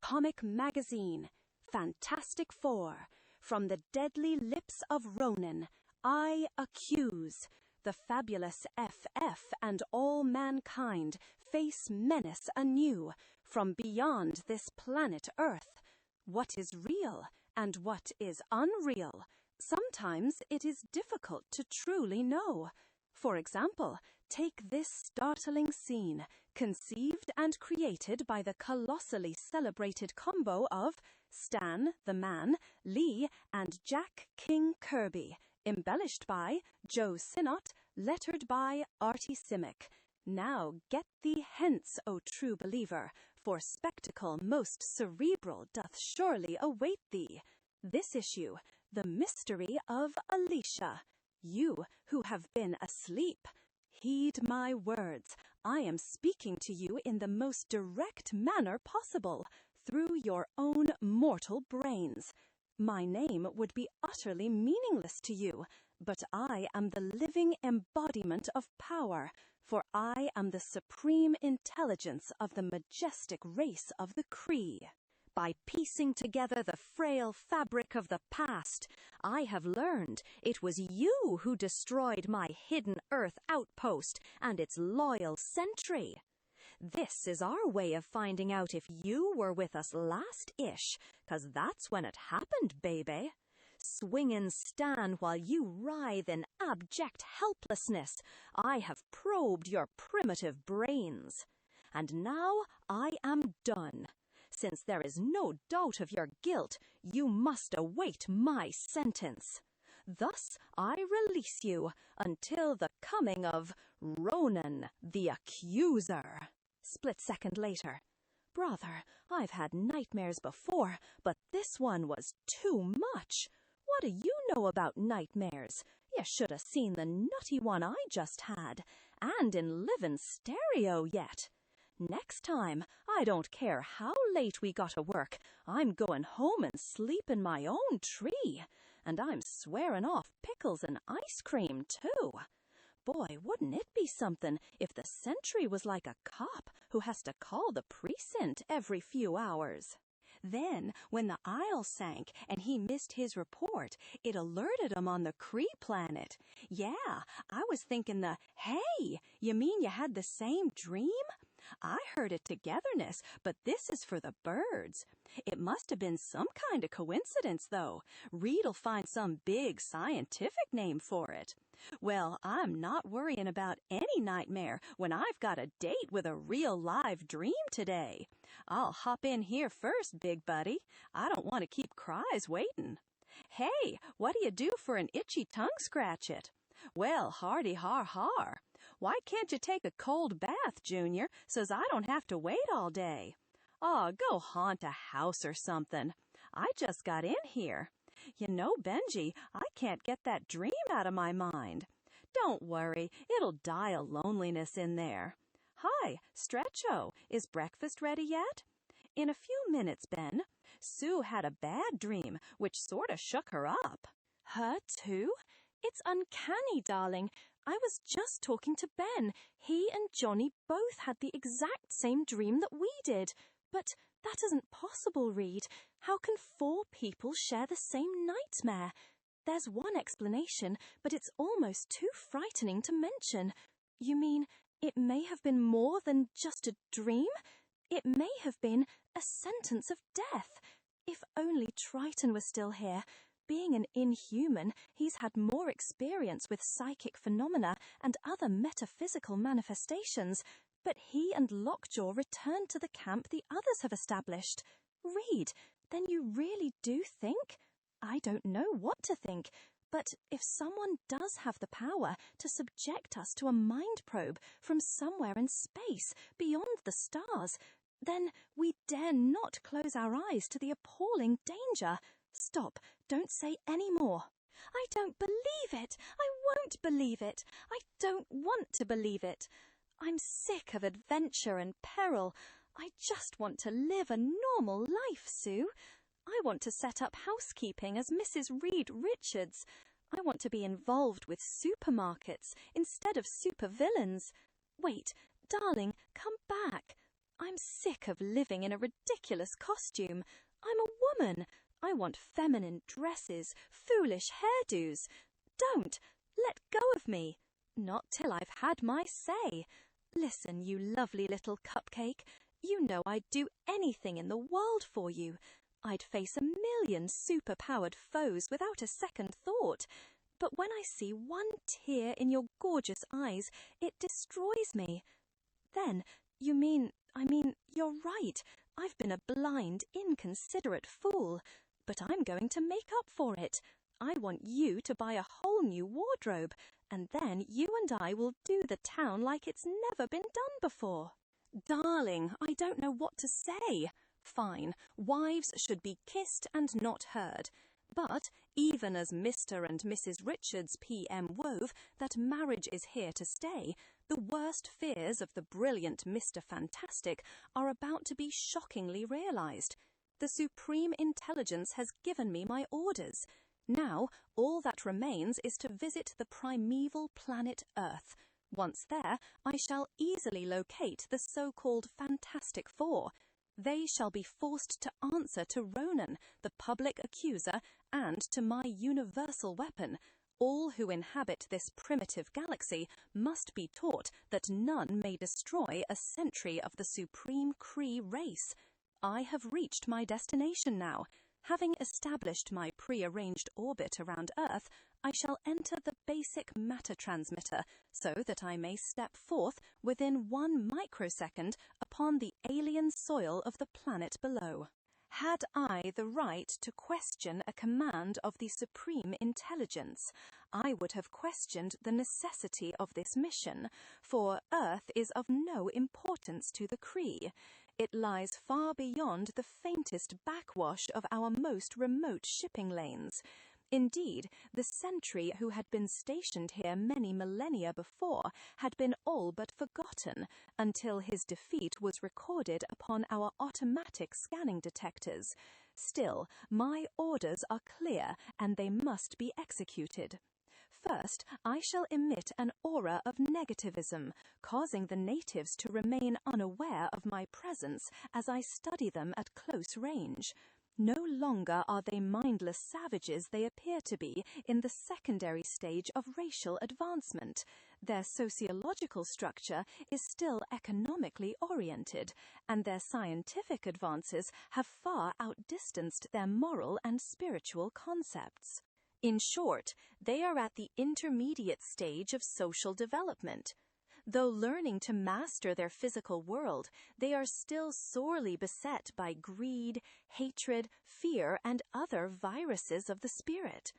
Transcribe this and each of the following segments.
comic magazine, Fantastic Four, from the deadly lips of Ronan, I accuse. The fabulous FF and all mankind face menace anew from beyond this planet Earth. What is real and what is unreal? Sometimes it is difficult to truly know. For example, take this startling scene, conceived and created by the colossally celebrated combo of Stan the Man, Lee, and Jack King Kirby, embellished by Joe Sinnott, lettered by Artie Simic. Now get thee hence, O true believer, for spectacle most cerebral doth surely await thee. This issue, The Mystery of Alicia. You who have been asleep, heed my words. I am speaking to you in the most direct manner possible, through your own mortal brains. My name would be utterly meaningless to you, but I am the living embodiment of power, for I am the supreme intelligence of the majestic race of the Kree. By piecing together the frail fabric of the past, I have learned it was you who destroyed my hidden Earth outpost and its loyal sentry. This is our way of finding out if you were with us last-ish, 'cause that's when it happened, baby. Swingin' Stan while you writhe in abject helplessness, I have probed your primitive brains. And now I am done. Since there is no doubt of your guilt, you must await my sentence. Thus I release you until the coming of Ronan the Accuser. Split second later. Brother, I've had nightmares before, but this one was too much. What do you know about nightmares? You should have seen the nutty one I just had, and in livin' stereo yet. Next time, I don't care how late we gotta work, I'm going home and sleep in my own tree. And I'm swearing off pickles and ice cream, too. Boy, wouldn't it be something if the sentry was like a cop who has to call the precinct every few hours. Then, when the aisle sank and he missed his report, it alerted him on the Kree planet. Yeah, I was thinking hey, you mean you had the same dream? I heard it togetherness, but this is for the birds. It must have been some kind of coincidence, though. Reed'll find some big scientific name for it. Well, I'm not worrying about any nightmare when I've got a date with a real live dream today. I'll hop in here first, big buddy. I don't want to keep Cries waiting. Hey, what do you do for an itchy tongue scratch it? Well, hardy har har. Why can't you take a cold bath, Junior, so's I don't have to wait all day? Aw, go haunt a house or something. I just got in here. You know, Benji, I can't get that dream out of my mind. Don't worry, it'll die of loneliness in there. Hi, Stretcho, is breakfast ready yet? In a few minutes, Ben. Sue had a bad dream, which sorta shook her up. Her too? It's uncanny, darling. I was just talking to Ben. He and Johnny both had the exact same dream that we did. But that isn't possible, Reed. How can 4 people share the same nightmare? There's one explanation, but it's almost too frightening to mention. You mean it may have been more than just a dream? It may have been a sentence of death. If only Triton was still here. Being an inhuman, he's had more experience with psychic phenomena and other metaphysical manifestations, but he and Lockjaw returned to the camp the others have established. Reed, then you really do think? I don't know what to think, but if someone does have the power to subject us to a mind probe from somewhere in space, beyond the stars, then we dare not close our eyes to the appalling danger. Stop, don't say any more. I don't believe it. I won't believe it. I don't want to believe it. I'm sick of adventure and peril. I just want to live a normal life, Sue. I want to set up housekeeping as Mrs. Reed Richards. I want to be involved with supermarkets instead of supervillains. Wait, darling, come back. I'm sick of living in a ridiculous costume. I'm a woman. I want feminine dresses, foolish hairdos. Don't! Let go of me. Not till I've had my say. Listen, you lovely little cupcake. You know I'd do anything in the world for you. I'd face 1,000,000 super-powered foes without a second thought. But when I see one tear in your gorgeous eyes, it destroys me. Then, you're right. I've been a blind, inconsiderate fool. But I'm going to make up for it. I want you to buy a whole new wardrobe, and then you and I will do the town like it's never been done before. Darling, I don't know what to say. Fine, wives should be kissed and not heard. But even as Mr. and Mrs. Richards PM wove that marriage is here to stay, the worst fears of the brilliant Mr. Fantastic are about to be shockingly realized. The Supreme Intelligence has given me my orders. Now, all that remains is to visit the primeval planet Earth. Once there, I shall easily locate the so-called Fantastic Four. They shall be forced to answer to Ronan, the public accuser, and to my universal weapon. All who inhabit this primitive galaxy must be taught that none may destroy a century of the supreme Kree race. I have reached my destination now. Having established my pre-arranged orbit around Earth, I shall enter the basic matter transmitter so that I may step forth within 1 microsecond upon the alien soil of the planet below. Had I the right to question a command of the Supreme Intelligence, I would have questioned the necessity of this mission, for Earth is of no importance to the Kree. It lies far beyond the faintest backwash of our most remote shipping lanes. Indeed, the sentry who had been stationed here many millennia before had been all but forgotten until his defeat was recorded upon our automatic scanning detectors. Still, my orders are clear and they must be executed. First, I shall emit an aura of negativism, causing the natives to remain unaware of my presence as I study them at close range. No longer are they mindless savages they appear to be in the secondary stage of racial advancement. Their sociological structure is still economically oriented, and their scientific advances have far outdistanced their moral and spiritual concepts. In short, they are at the intermediate stage of social development. Though learning to master their physical world, they are still sorely beset by greed, hatred, fear, and other viruses of the spirit.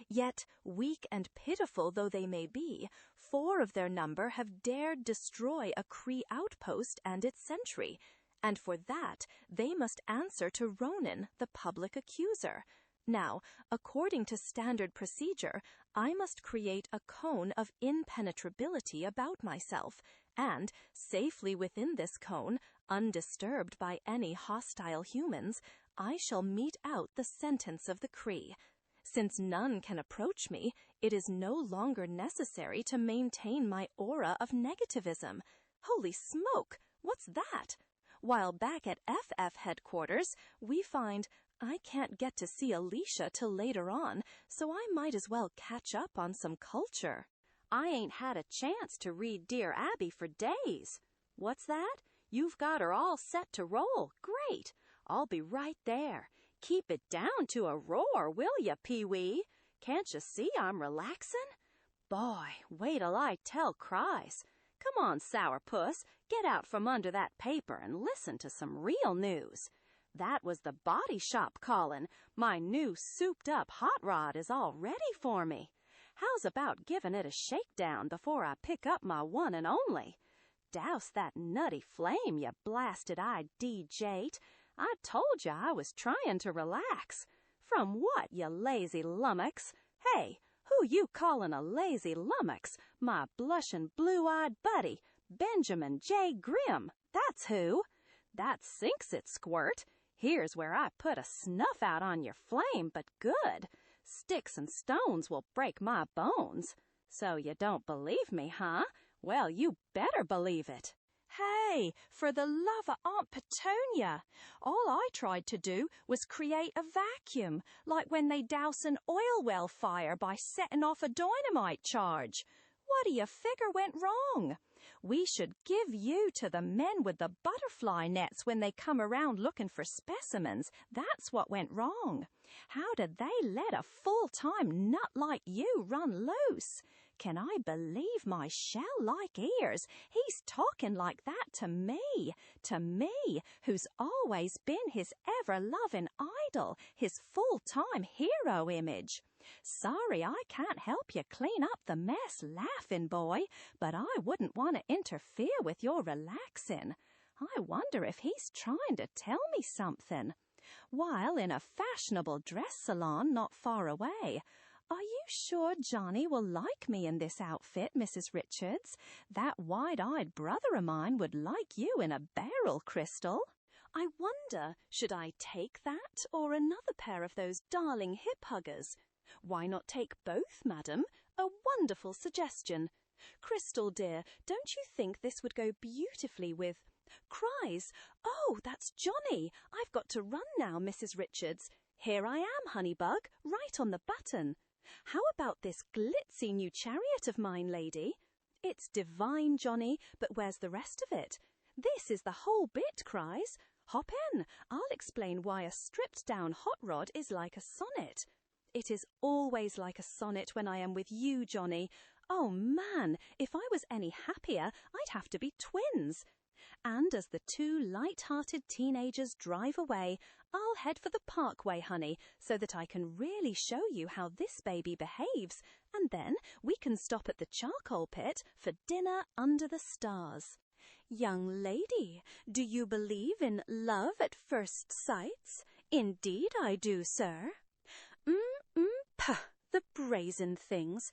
Yet, weak and pitiful though they may be, 4 of their number have dared destroy a Kree outpost and its sentry, and for that they must answer to Ronan, the public accuser. Now, according to standard procedure, I must create a cone of impenetrability about myself, and, safely within this cone, undisturbed by any hostile humans, I shall mete out the sentence of the Kree. Since none can approach me, it is no longer necessary to maintain my aura of negativism. Holy smoke! What's that? While back at FF headquarters, we find I can't get to see Alicia till later on, so I might as well catch up on some culture. I ain't had a chance to read Dear Abby for days. What's that? You've got her all set to roll. Great. I'll be right there. Keep it down to a roar, will ya, Pee-wee? Can't you see I'm relaxin'? Boy, wait till I tell Cries. Come on, Sourpuss, get out from under that paper and listen to some real news. That was the Body Shop callin'. My new souped-up hot rod is all ready for me. How's about giving it a shakedown before I pick up my one and only? Douse that nutty flame, you blasted-eyed D-Jate. I told you I was trying to relax. From what, you lazy lummox? Hey, who you callin' a lazy lummox? My blushin' blue-eyed buddy, Benjamin J. Grimm. That's who. That sinks it, Squirt. Here's where I put a snuff out on your flame, but good. Sticks and stones will break my bones. So you don't believe me, huh? Well, you better believe it. Hey, for the love of Aunt Petunia! All I tried to do was create a vacuum, like when they douse an oil well fire by setting off a dynamite charge. What do you figure went wrong? We should give you to the men with the butterfly nets when they come around looking for specimens. That's what went wrong. How did they let a full-time nut like you run loose? Can I believe my shell-like ears? He's talking like that to me, who's always been his ever-loving idol, his full-time hero image. Sorry I can't help you clean up the mess, laughing boy, but I wouldn't want to interfere with your relaxing. I wonder if he's trying to tell me something. While in a fashionable dress salon not far away, are you sure Johnny will like me in this outfit, Mrs. Richards? That wide-eyed brother of mine would like you in a barrel, Crystal. I wonder, should I take that or another pair of those darling hip-huggers? Why not take both, madam? A wonderful suggestion. Crystal, dear, don't you think this would go beautifully with... Cries! Oh, that's Johnny! I've got to run now, Mrs. Richards. Here I am, Honeybug, right on the button. How about this glitzy new chariot of mine, lady? It's divine, Johnny, but where's the rest of it? This is the whole bit, Cries. Hop in. I'll explain why a stripped-down hot rod is like a sonnet. It is always like a sonnet when I am with you, Johnny. Oh, man, if I was any happier, I'd have to be twins. And as the two light-hearted teenagers drive away, I'll head for the Parkway, honey, so that I can really show you how this baby behaves, and then we can stop at the charcoal pit for dinner under the stars. Young lady, do you believe in love at first sight? Indeed I do, sir. Pah, the brazen things.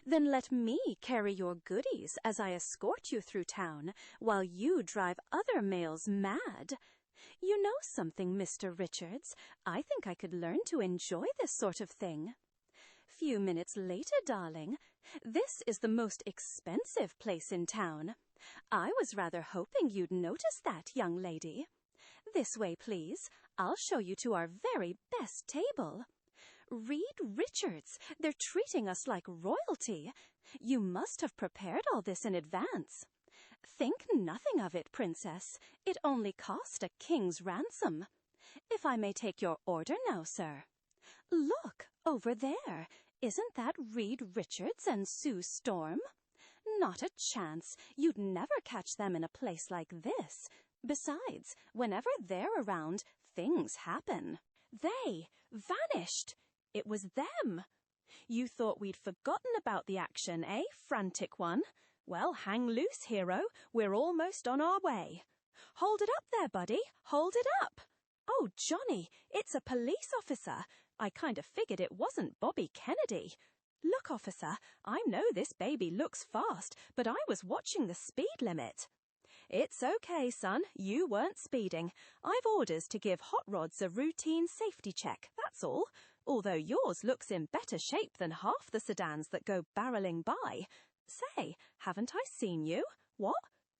Then let me carry your goodies as I escort you through town, while you drive other males mad. You know something, Mr. Richards. I think I could learn to enjoy this sort of thing. Few minutes later, darling. This is the most expensive place in town. I was rather hoping you'd notice that, young lady. This way, please. I'll show you to our very best table. Reed Richards, they're treating us like royalty. You must have prepared all this in advance. Think nothing of it, Princess. It only cost a king's ransom. If I may take your order now, sir. Look, over there. Isn't that Reed Richards and Sue Storm? Not a chance. You'd never catch them in a place like this. Besides, whenever they're around, things happen. They vanished. It was them. You thought we'd forgotten about the action, eh, frantic one? Well, hang loose, hero. We're almost on our way. Hold it up there, buddy. Hold it up. Oh, Johnny, it's a police officer. I kind of figured it wasn't Bobby Kennedy. Look, officer, I know this baby looks fast, but I was watching the speed limit. It's okay, son. You weren't speeding. I've orders to give hot rods a routine safety check, that's all. Although yours looks in better shape than half the sedans that go barreling by. Say, haven't I seen you? What?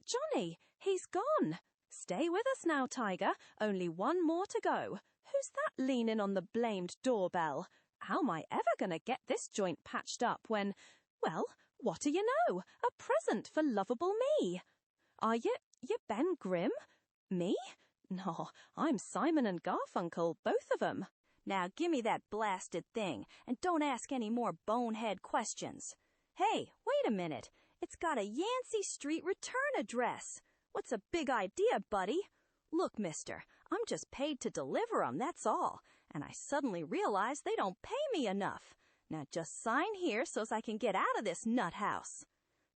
Johnny, he's gone. Stay with us now, Tiger. Only one more to go. Who's that leaning on the blamed doorbell? How am I ever going to get this joint patched up when... Well, what do you know? A present for lovable me. Are you Ben Grimm? Me? No, I'm Simon and Garfunkel, both of 'em. Now gimme that blasted thing, and don't ask any more bonehead questions. Hey, wait a minute. It's got a Yancey Street return address. What's a big idea, buddy? Look, mister, I'm just paid to deliver 'em, that's all. And I suddenly realize they don't pay me enough. Now just sign here so's I can get out of this nut house.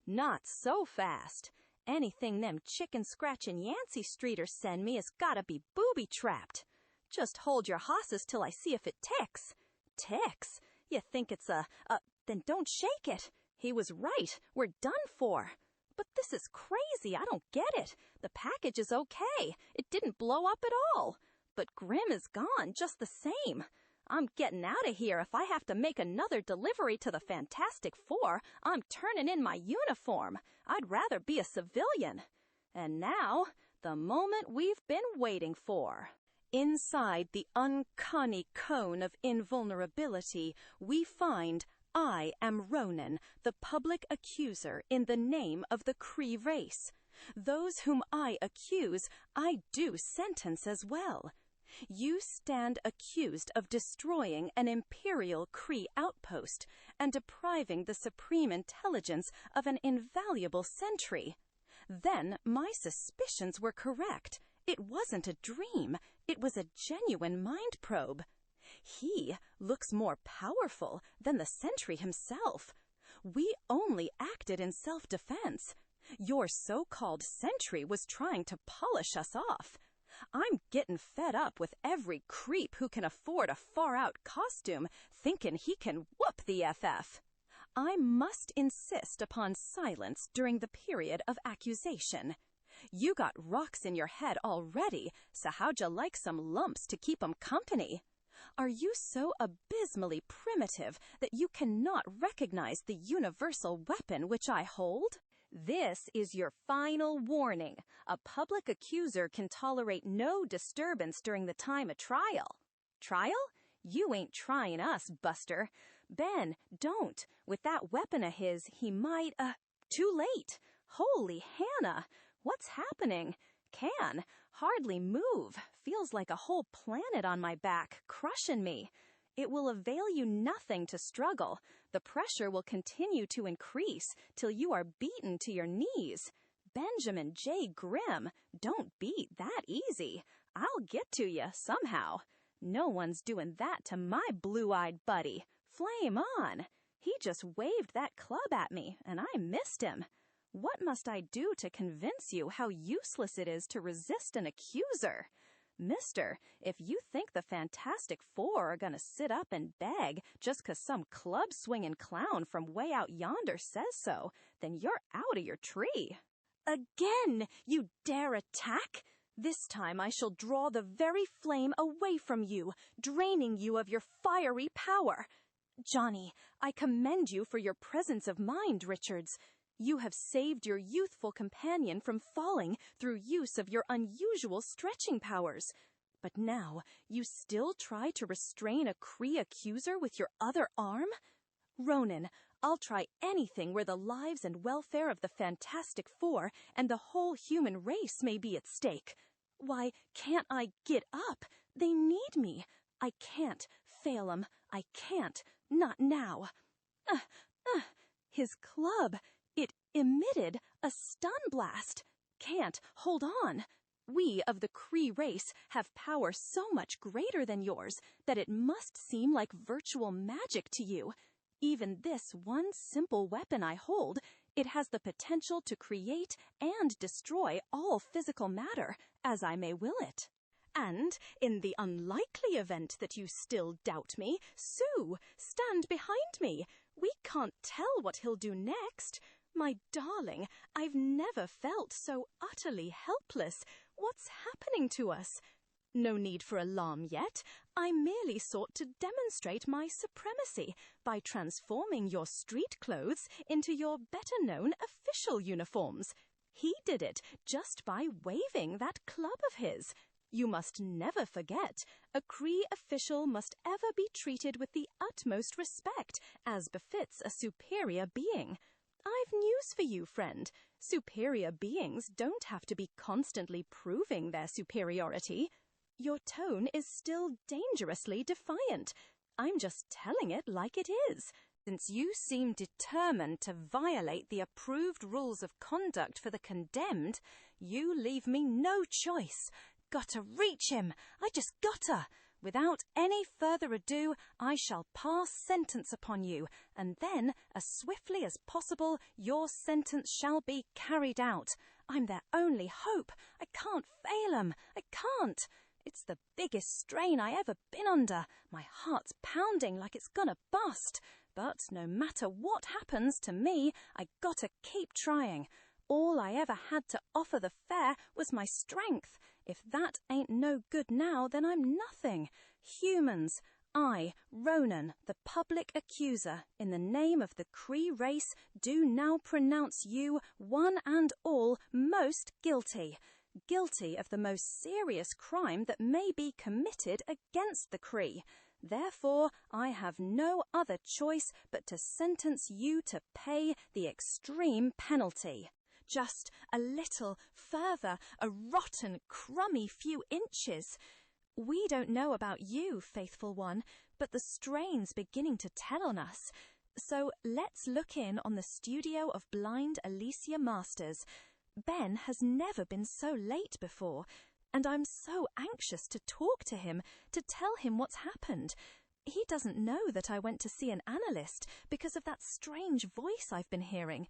Not so fast. Anything them chicken-scratching Yancey Streeters send me has gotta be booby-trapped. Just hold your hosses till I see if it ticks. Ticks? You think it's then don't shake it. He was right. We're done for. But this is crazy. I don't get it. The package is okay. It didn't blow up at all. But Grimm is gone just the same. I'm getting out of here. If I have to make another delivery to the Fantastic Four, I'm turning in my uniform. I'd rather be a civilian. And now, the moment we've been waiting for. Inside the uncanny cone of invulnerability, we find I am Ronan, the public accuser in the name of the Kree race. Those whom I accuse, I do sentence as well. You stand accused of destroying an Imperial Kree outpost and depriving the Supreme Intelligence of an invaluable sentry. Then my suspicions were correct. It wasn't a dream. It was a genuine mind probe. He looks more powerful than the sentry himself. We only acted in self-defense. Your so-called sentry was trying to polish us off. I'm getting fed up with every creep who can afford a far-out costume thinking he can whoop the FF. I must insist upon silence during the period of accusation. You got rocks in your head already, so how'd you like some lumps to keep 'em company? Are you so abysmally primitive that you cannot recognize the universal weapon which I hold? This is your final warning. A public accuser can tolerate no disturbance during the time of trial. Trial? You ain't trying us, Buster. Ben, don't. With that weapon of his, he might, too late. Holy Hannah, what's happening? Can hardly move. Feels like a whole planet on my back, crushing me. It will avail you nothing to struggle. The pressure will continue to increase till you are beaten to your knees. Benjamin J. Grimm, don't beat that easy. I'll get to you somehow. No one's doing that to my blue-eyed buddy. Flame on. He just waved that club at me, and I missed him. What must I do to convince you how useless it is to resist an accuser? Mister, if you think the Fantastic Four are gonna sit up and beg just 'cause some club-swinging clown from way out yonder says so, then you're out of your tree. Again, you dare attack? This time I shall draw the very flame away from you, draining you of your fiery power. Johnny, I commend you for your presence of mind, Richards. You have saved your youthful companion from falling through use of your unusual stretching powers. But now, you still try to restrain a Kree accuser with your other arm? Ronan, I'll try anything where the lives and welfare of the Fantastic Four and the whole human race may be at stake. Why, can't I get up? They need me. I can't fail 'em. I can't. Not now. His club. It emitted a stun blast. Can't hold on. We of the Kree race have power so much greater than yours that it must seem like virtual magic to you. Even this one simple weapon I hold, it has the potential to create and destroy all physical matter, as I may will it. And, in the unlikely event that you still doubt me, Sue, stand behind me. We can't tell what he'll do next. My darling, I've never felt so utterly helpless. What's happening to us? No need for alarm yet. I merely sought to demonstrate my supremacy by transforming your street clothes into your better-known official uniforms. He did it just by waving that club of his. You must never forget, a Kree official must ever be treated with the utmost respect, as befits a superior being. I've news for you, friend. Superior beings don't have to be constantly proving their superiority. Your tone is still dangerously defiant. I'm just telling it like it is. Since you seem determined to violate the approved rules of conduct for the condemned, you leave me no choice. Gotta reach him. I just gotta. Without any further ado, I shall pass sentence upon you, and then, as swiftly as possible, your sentence shall be carried out. I'm their only hope. I can't fail 'em. I can't. It's the biggest strain I ever been under. My heart's pounding like it's gonna bust. But no matter what happens to me, I gotta keep trying. All I ever had to offer the fair was my strength. If that ain't no good now, then I'm nothing. Humans, I, Ronan, the public accuser, in the name of the Cree race, do now pronounce you, one and all, most guilty. Guilty of the most serious crime that may be committed against the Cree. Therefore, I have no other choice but to sentence you to pay the extreme penalty. Just a little further, a rotten, crummy few inches. We don't know about you, faithful one, but the strain's beginning to tell on us. So let's look in on the studio of blind Alicia Masters. Ben has never been so late before, and I'm so anxious to talk to him, to tell him what's happened. He doesn't know that I went to see an analyst because of that strange voice I've been hearing.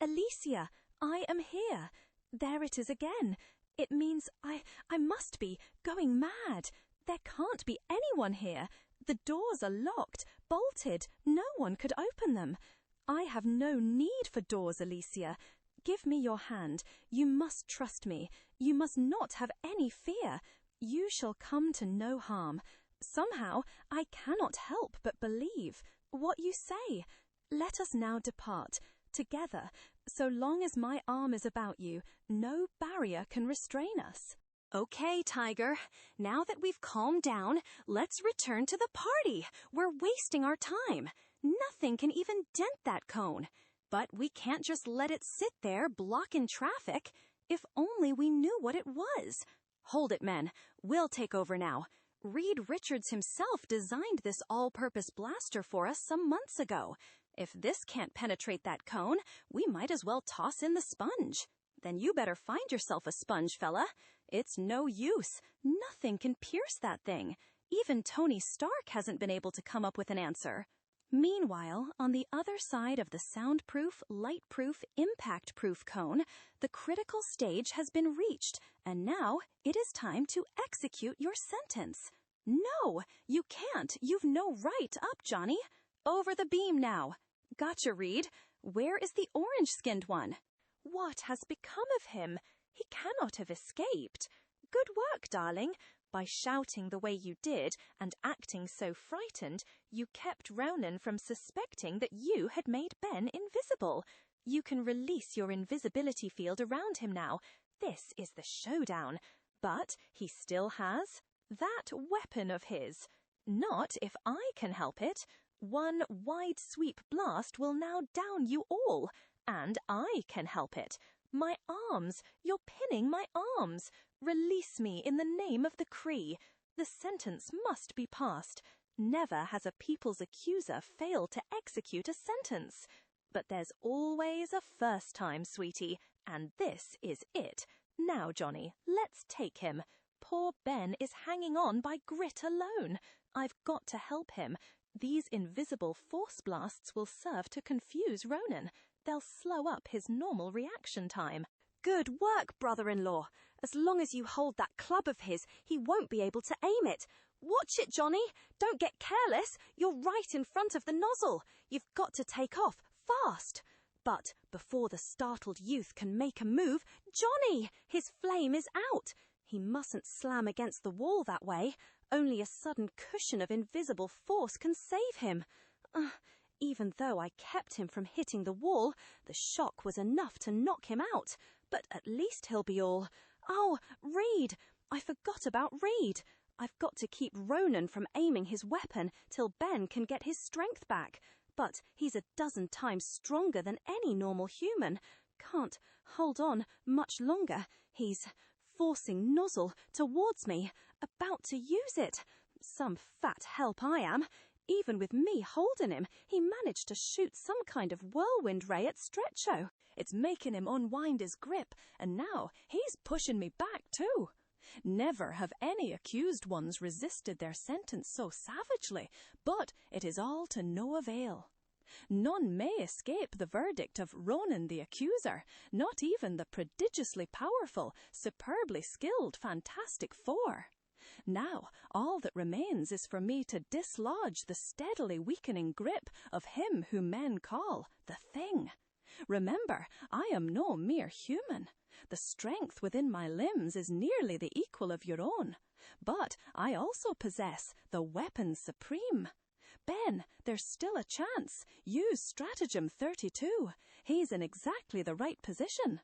Alicia, I am here. There it is again. It means I must be going mad. There can't be anyone here. The doors are locked, bolted. No one could open them. I have no need for doors, Alicia. Give me your hand. You must trust me. You must not have any fear. You shall come to no harm. Somehow I cannot help but believe what you say. Let us now depart, together. So long as my arm is about you, no barrier can restrain us. Okay, Tiger. Now that we've calmed down, let's return to the party. We're wasting our time. Nothing can even dent that cone. But we can't just let it sit there blocking traffic. If only we knew what it was. Hold it, men. We'll take over now. Reed Richards himself designed this all-purpose blaster for us some months ago. If this can't penetrate that cone, we might as well toss in the sponge. Then you better find yourself a sponge, fella. It's no use. Nothing can pierce that thing. Even Tony Stark hasn't been able to come up with an answer. Meanwhile, on the other side of the soundproof, light-proof, impact-proof cone, the critical stage has been reached, and now it is time to execute your sentence. No, you can't. You've no right up, Johnny. Over the beam now. Gotcha, Reed. Where is the orange-skinned one? What has become of him? He cannot have escaped. Good work, darling. By shouting the way you did and acting so frightened, you kept Ronan from suspecting that you had made Ben invisible. You can release your invisibility field around him now. This is the showdown. But he still has that weapon of his. Not if I can help it. One wide sweep blast will now down you all. And I can help it. My arms! You're pinning my arms! Release me in the name of the Cree. The sentence must be passed. Never has a people's accuser failed to execute a sentence. But there's always a first time, sweetie, and this is it. Now, Johnny, let's take him. Poor Ben is hanging on by grit alone. I've got to help him. These invisible force blasts will serve to confuse Ronan. They'll slow up his normal reaction time. Good work, brother-in-law. As long as you hold that club of his, he won't be able to aim it. Watch it, Johnny. Don't get careless. You're right in front of the nozzle. You've got to take off, fast. But before the startled youth can make a move, Johnny! His flame is out. He mustn't slam against the wall that way. Only a sudden cushion of invisible force can save him. Even though I kept him from hitting the wall, the shock was enough to knock him out. But at least he'll be all... Oh, Reed! I forgot about Reed. I've got to keep Ronan from aiming his weapon till Ben can get his strength back. But he's a dozen times stronger than any normal human. Can't hold on much longer. He's forcing nozzle towards me, about to use it. Some fat help I am. Even with me holding him, he managed to shoot some kind of whirlwind ray at Stretcho. It's making him unwind his grip, and now he's pushing me back too. Never have any accused ones resisted their sentence so savagely, but it is all to no avail. None may escape the verdict of Ronan the accuser, not even the prodigiously powerful, superbly skilled Fantastic Four. Now, all that remains is for me to dislodge the steadily weakening grip of him whom men call the Thing. Remember, I am no mere human. The strength within my limbs is nearly the equal of your own. But I also possess the weapon supreme. Ben, there's still a chance. Use stratagem 32. He's in exactly the right position.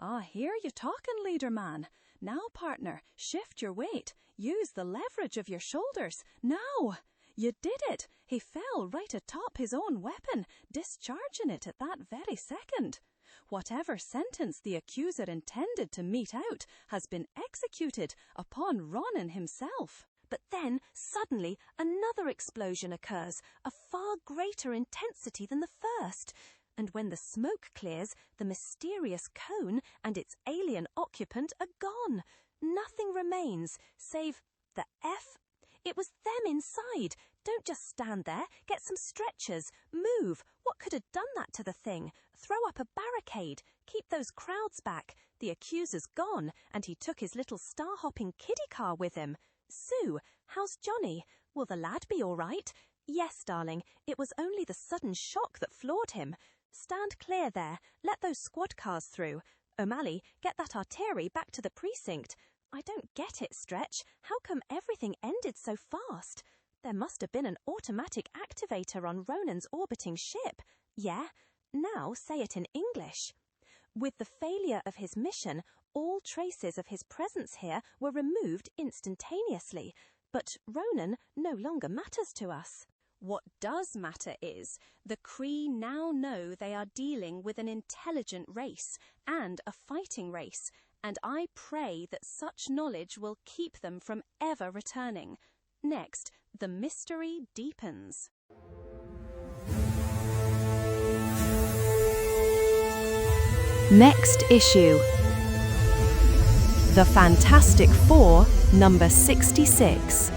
Ah, hear you talking, leader man. Now, partner, shift your weight. Use the leverage of your shoulders. Now! You did it. He fell right atop his own weapon, discharging it at that very second. Whatever sentence the accuser intended to mete out has been executed upon Ronan himself. But then, suddenly, another explosion occurs, of far greater intensity than the first. And when the smoke clears, the mysterious cone and its alien occupant are gone. Nothing remains, save the F. It was them inside. Don't just stand there. Get some stretchers. Move. What could have done that to the thing? Throw up a barricade. Keep those crowds back. The accuser's gone, and he took his little star-hopping kiddie car with him. Sue, how's Johnny? Will the lad be all right? Yes, darling. It was only the sudden shock that floored him. Stand clear there. Let those squad cars through. O'Malley, get that artillery back to the precinct. I don't get it, Stretch. How come everything ended so fast? There must have been an automatic activator on Ronan's orbiting ship. Yeah? Now say it in English. With the failure of his mission, all traces of his presence here were removed instantaneously. But Ronan no longer matters to us. What does matter is, the Kree now know they are dealing with an intelligent race and a fighting race, and I pray that such knowledge will keep them from ever returning. Next, the mystery deepens. Next issue. The Fantastic Four, number 66.